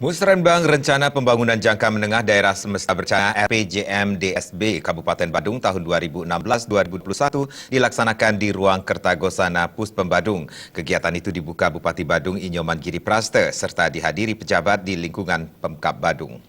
Musrenbang Rencana Pembangunan Jangka Menengah Daerah Semesta Berencana RPJMDSB Kabupaten Badung tahun 2016-2021 dilaksanakan di Ruang Kertagosana Puspem Badung. Kegiatan itu dibuka Bupati Badung Inyoman Giri Praste serta dihadiri pejabat di lingkungan Pemkab Badung.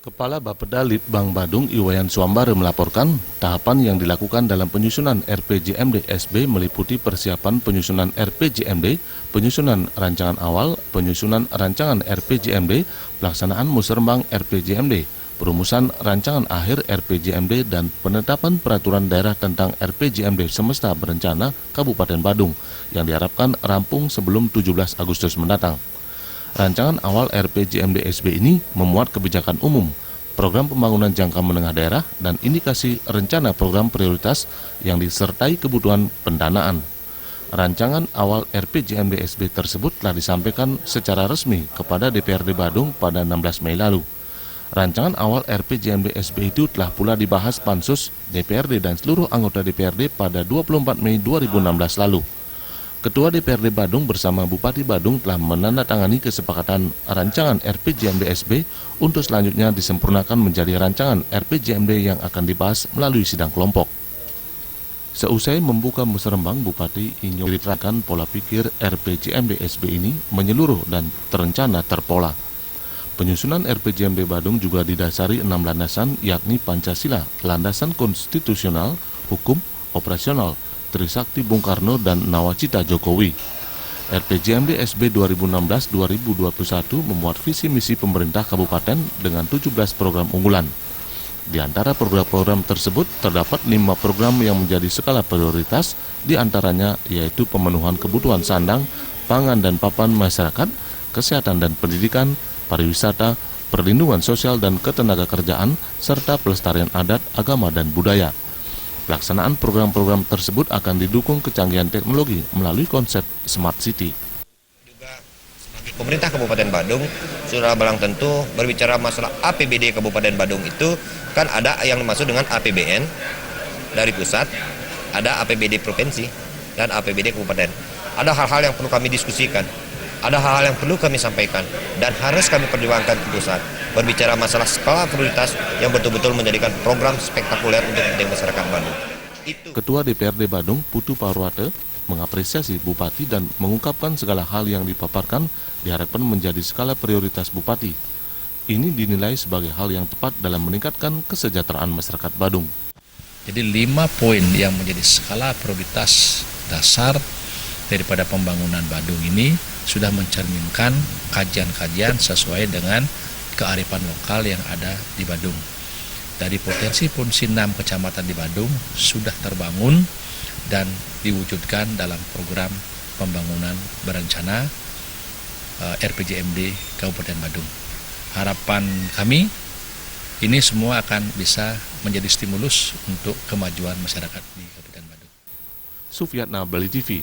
Kepala Bapeda Litbang Badung Iwayan Suambare melaporkan tahapan yang dilakukan dalam penyusunan RPJMD SB meliputi persiapan penyusunan RPJMD, penyusunan rancangan awal, penyusunan rancangan RPJMD, pelaksanaan musrenbang RPJMD, perumusan rancangan akhir RPJMD dan penetapan peraturan daerah tentang RPJMD Semesta Berencana Kabupaten Badung yang diharapkan rampung sebelum 17 Agustus mendatang. Rancangan awal RPJMD SB ini memuat kebijakan umum, program pembangunan jangka menengah daerah, dan indikasi rencana program prioritas yang disertai kebutuhan pendanaan. Rancangan awal RPJMD SB tersebut telah disampaikan secara resmi kepada DPRD Badung pada 16 Mei lalu. Rancangan awal RPJMD SB itu telah pula dibahas Pansus, DPRD, dan seluruh anggota DPRD pada 24 Mei 2016 lalu. Ketua DPRD Badung bersama Bupati Badung telah menandatangani kesepakatan rancangan RPJMD SB untuk selanjutnya disempurnakan menjadi rancangan RPJMD yang akan dibahas melalui sidang kelompok. Seusai membuka musrenbang, Bupati Inyo menceritakan pola pikir RPJMD SB ini menyeluruh dan terencana terpola. Penyusunan RPJMD Badung juga didasari 6 landasan, yakni Pancasila, landasan konstitusional, hukum, operasional, Trisakti Bung Karno, dan Nawacita Jokowi. RPJMD SB 2016-2021 memuat visi misi pemerintah kabupaten dengan 17 program unggulan. Di antara program-program tersebut terdapat 5 program yang menjadi skala prioritas, di antaranya yaitu pemenuhan kebutuhan sandang, pangan dan papan masyarakat, kesehatan dan pendidikan, pariwisata, perlindungan sosial dan ketenagakerjaan, serta pelestarian adat, agama dan budaya. Pelaksanaan program-program tersebut akan didukung kecanggihan teknologi melalui konsep Smart City. Juga sebagai pemerintah Kabupaten Badung, sudah balang tentu berbicara masalah APBD Kabupaten Badung itu kan ada yang dimaksud dengan APBN dari pusat, ada APBD provinsi, dan APBD Kabupaten. Ada hal-hal yang perlu kami diskusikan, ada hal-hal yang perlu kami sampaikan, dan harus kami perjuangkan ke pusat. Berbicara masalah skala prioritas yang betul-betul menjadikan program spektakuler untuk kepentingan masyarakat Badung. Ketua DPRD Badung, Putu Parwate, mengapresiasi Bupati dan mengungkapkan segala hal yang dipaparkan diharapkan menjadi skala prioritas Bupati. Ini dinilai sebagai hal yang tepat dalam meningkatkan kesejahteraan masyarakat Badung. Jadi 5 poin yang menjadi skala prioritas dasar daripada pembangunan Badung ini sudah mencerminkan kajian-kajian sesuai dengan kearifan lokal yang ada di Badung. Dari potensi 6 kecamatan di Badung sudah terbangun dan diwujudkan dalam program pembangunan berencana RPJMD Kabupaten Badung. Harapan kami ini semua akan bisa menjadi stimulus untuk kemajuan masyarakat di Kabupaten Badung. Sufiyatna, Bali TV.